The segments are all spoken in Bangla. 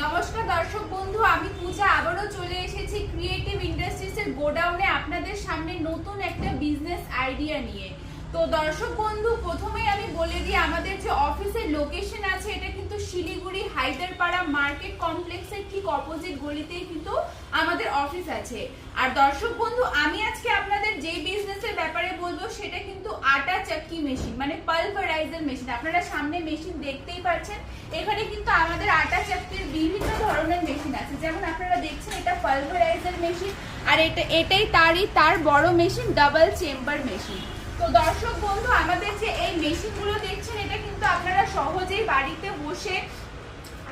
নমস্কার দর্শক বন্ধু, আমি পূজা আবারও চলে এসেছি ক্রিয়েটিভ ইন্ডাস্ট্রিজের গোডাউনে আপনাদের সামনে নতুন একটা বিজনেস আইডিয়া নিয়ে। তো দর্শক বন্ধু, প্রথমেই আমি বলে দিই আমাদের যে অফিসের লোকেশন আছে এটা কিন্তু শিলিগুড়ি হায়দারপাড়া মার্কেট কমপ্লেক্সের ঠিক অপোজিট গলিতেই কিন্তু আমাদের অফিস আছে। আর দর্শক বন্ধু, আমি আজকে আপনাদের যে বিজনেসের ব্যাপারে বলবো সেটা কিন্তু আটা চাক্কি মেশিন, মানে পালভারাইজার মেশিন। আপনারা সামনে মেশিন দেখতেই পাচ্ছেন, এখানে কিন্তু আমাদের আটা চাক্কির বিভিন্ন ধরনের মেশিন আছে। যেমন আপনারা দেখছেন এটা পালভারাইজার মেশিন, আর এটাই তার বড় মেশিন ডাবল চেম্বার মেশিন। তো দর্শক বন্ধু, আমাদের যে এই মেশিনগুলো দেখছেন এটা কিন্তু আপনারা সহজেই বাড়িতে বসে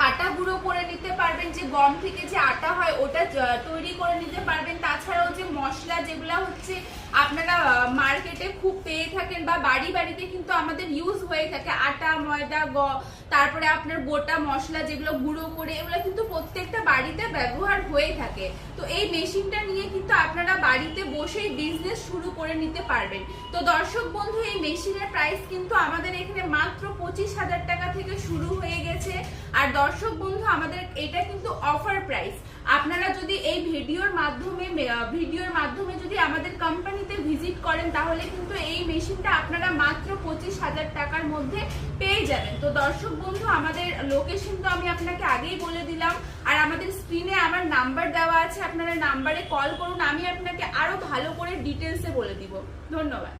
আটা গুঁড়ো করে নিতে পারবেন। যে গম থেকে যে আটা হয় ওটা তৈরি করে নিতে পারবেন। তাছাড়াও যে মশলা যেগুলো হচ্ছে আপনারা মার্কেটে খুব পেয়ে থাকেন বা বাড়িতে কিন্তু আমাদের ইউজ হয়ে থাকে, আটা, ময়দা, তারপরে আপনার গোটা মশলা যেগুলো গুঁড়ো করে, এগুলো কিন্তু প্রত্যেকটা বাড়িতে ব্যবহার হয়ে থাকে। তো এই মেশিনটা নিয়ে কিন্তু আপনারা বাড়িতে বসেই বিজনেস শুরু করে নিতে পারবেন। তো দর্শক বন্ধু, এই মেশিনের প্রাইস কিন্তু আমাদের এখানে মাত্র 25,000 টাকা থেকে শুরু হয়ে গেছে। আর দর্শক বন্ধু, আমাদের এটা কিন্তু অফার প্রাইস। আপনারা যদি এই ভিডিওর মাধ্যমে যদি আমাদের কোম্পানিতে ভিজিট করেন তাহলে কিন্তু এই মেশিনটা আপনারা মাত্র 25,000 টাকার মধ্যে পেয়ে যাবেন। তো দর্শক বন্ধু, আমাদের লোকেশন তো আমি আপনাকে আগেই বলে দিলাম, আর আমাদের স্ক্রিনে আমার নাম্বার দেওয়া আছে, আপনারা নাম্বারে কল করুন, আমি আপনাকে আরো ভালো করে ডিটেলসে বলে দিব। ধন্যবাদ।